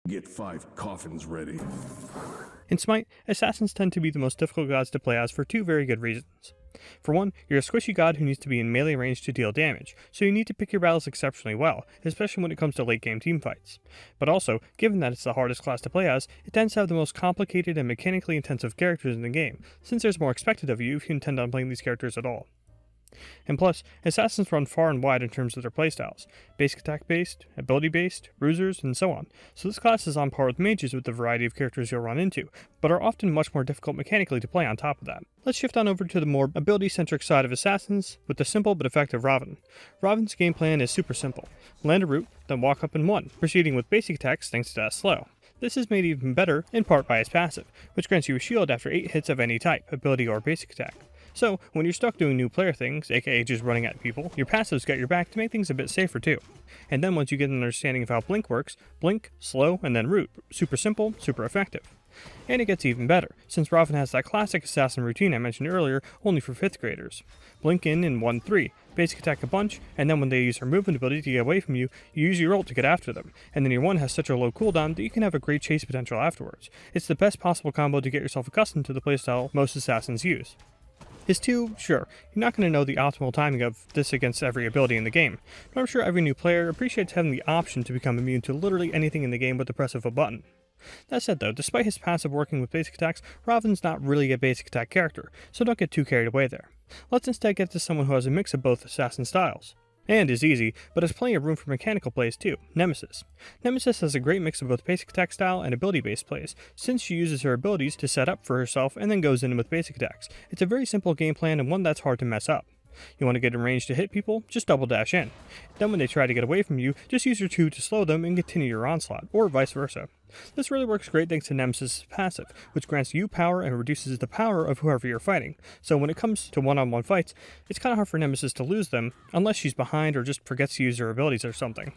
Get 5 coffins ready. In SMITE, assassins tend to be the most difficult gods to play as for two very good reasons. For one, you're a squishy god who needs to be in melee range to deal damage, so you need to pick your battles exceptionally well, especially when it comes to late game teamfights. But also, given that it's the hardest class to play as, it tends to have the most complicated and mechanically intensive characters in the game, since there's more expected of you if you intend on playing these characters at all. And plus, assassins run far and wide in terms of their playstyles, basic attack based, ability based, bruisers, and so on, so this class is on par with mages with the variety of characters you'll run into, but are often much more difficult mechanically to play on top of that. Let's shift on over to the more ability-centric side of assassins, with the simple but effective Raven. Raven's game plan is super simple. Land a root, then walk up in one, proceeding with basic attacks thanks to that slow. This is made even better, in part by its passive, which grants you a shield after 8 hits of any type, ability or basic attack. So, when you're stuck doing new player things, aka just running at people, your passives got your back to make things a bit safer too. And then once you get an understanding of how blink works, blink, slow, and then root. Super simple, super effective. And it gets even better, since Raven has that classic assassin routine I mentioned earlier, only for 5th graders. Blink in 1-3, basic attack a bunch, and then when they use her movement ability to get away from you, you use your ult to get after them, and then your 1 has such a low cooldown that you can have a great chase potential afterwards. It's the best possible combo to get yourself accustomed to the playstyle most assassins use. His 2, sure, you're not going to know the optimal timing of this against every ability in the game, but I'm sure every new player appreciates having the option to become immune to literally anything in the game with the press of a button. That said though, despite his passive working with basic attacks, Raven's not really a basic attack character, so don't get too carried away there. Let's instead get to someone who has a mix of both assassin styles. And is easy, but has plenty of room for mechanical plays too, Nemesis. Nemesis has a great mix of both basic attack style and ability-based plays, since she uses her abilities to set up for herself and then goes in with basic attacks. It's a very simple game plan and one that's hard to mess up. You want to get in range to hit people? Just double dash in. Then when they try to get away from you, just use your 2 to slow them and continue your onslaught, or vice versa. This really works great thanks to Nemesis' passive, which grants you power and reduces the power of whoever you're fighting, so when it comes to one-on-one fights, it's kinda hard for Nemesis to lose them, unless she's behind or just forgets to use her abilities or something.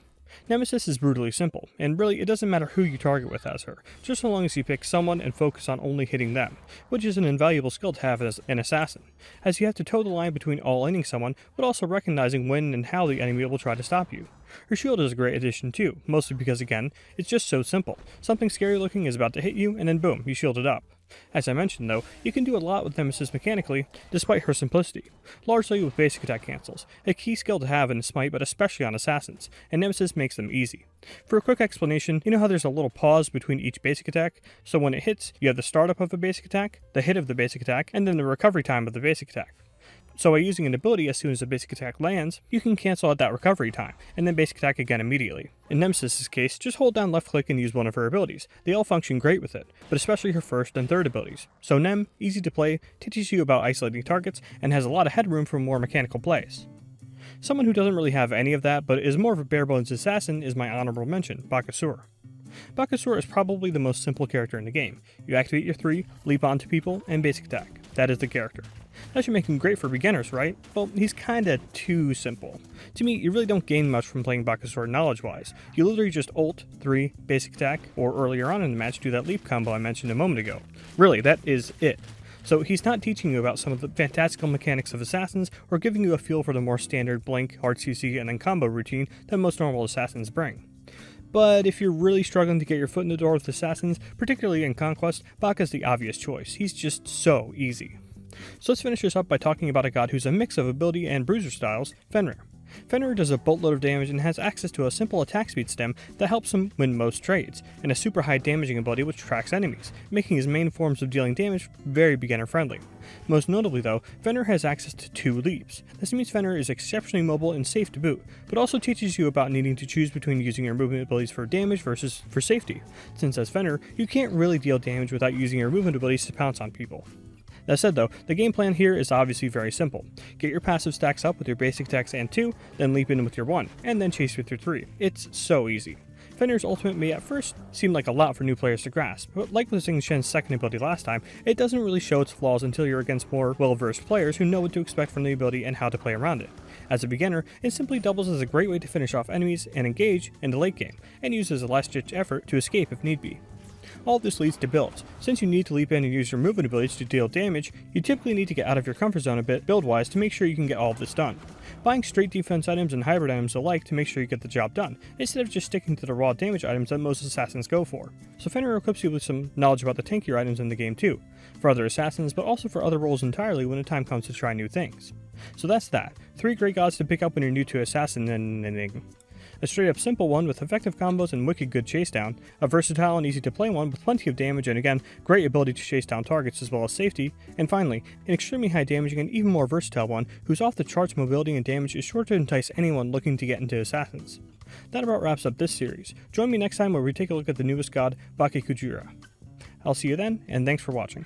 Nemesis is brutally simple, and really it doesn't matter who you target with as her, just so long as you pick someone and focus on only hitting them, which is an invaluable skill to have as an assassin, as you have to toe the line between all-inning someone, but also recognizing when and how the enemy will try to stop you. Her shield is a great addition too, mostly because again, it's just so simple. Something scary looking is about to hit you, and then boom, you shield it up. As I mentioned though, you can do a lot with Nemesis mechanically, despite her simplicity, largely with basic attack cancels, a key skill to have in Smite but especially on assassins, and Nemesis makes them easy. For a quick explanation, you know how there's a little pause between each basic attack, so when it hits, you have the startup of a basic attack, the hit of the basic attack, and then the recovery time of the basic attack. So by using an ability as soon as the basic attack lands, you can cancel out that recovery time, and then basic attack again immediately. In Nemesis' case, just hold down left click and use one of her abilities. They all function great with it, but especially her first and third abilities. So Nem, easy to play, teaches you about isolating targets, and has a lot of headroom for more mechanical plays. Someone who doesn't really have any of that, but is more of a bare-bones assassin is my honorable mention, Bakusur. Bakusur is probably the most simple character in the game. You activate your 3, leap onto people, and basic attack. That is the character. That should make him great for beginners, right? Well, he's kinda too simple. To me, you really don't gain much from playing Bakusur knowledge-wise. You literally just ult, 3, basic attack, or earlier on in the match do that leap combo I mentioned a moment ago. Really, that is it. So he's not teaching you about some of the fantastical mechanics of assassins, or giving you a feel for the more standard blink, hard CC, and then combo routine that most normal assassins bring. But if you're really struggling to get your foot in the door with assassins, particularly in Conquest, Baka's the obvious choice. He's just so easy. So let's finish this up by talking about a god who's a mix of ability and bruiser styles, Fenrir. Fenrir does a boatload of damage and has access to a simple attack speed stem that helps him win most trades, and a super high damaging ability which tracks enemies, making his main forms of dealing damage very beginner friendly. Most notably though, Fenrir has access to 2 leaps. This means Fenrir is exceptionally mobile and safe to boot, but also teaches you about needing to choose between using your movement abilities for damage versus for safety, since as Fenrir, you can't really deal damage without using your movement abilities to pounce on people. That said though, the game plan here is obviously very simple. Get your passive stacks up with your basic attacks and 2, then leap in with your 1, and then chase with your 3. It's so easy. Fenrir's ultimate may at first seem like a lot for new players to grasp, but like with Xing Shen's second ability last time, it doesn't really show its flaws until you're against more well-versed players who know what to expect from the ability and how to play around it. As a beginner, it simply doubles as a great way to finish off enemies and engage in the late game, and uses a last-ditch effort to escape if need be. All of this leads to builds. Since you need to leap in and use your movement abilities to deal damage, you typically need to get out of your comfort zone a bit build-wise to make sure you can get all of this done. Buying straight defense items and hybrid items alike to make sure you get the job done, instead of just sticking to the raw damage items that most assassins go for. So Fenrir equips you with some knowledge about the tankier items in the game too, for other assassins but also for other roles entirely when the time comes to try new things. So that's that, 3 great gods to pick up when you're new to assassinating. A straight up simple one with effective combos and wicked good chase down, a versatile and easy to play one with plenty of damage and again, great ability to chase down targets as well as safety, and finally, an extremely high damaging and even more versatile one whose off the charts mobility and damage is sure to entice anyone looking to get into assassins. That about wraps up this series. Join me next time where we take a look at the newest god, Bakusur. I'll see you then, and thanks for watching.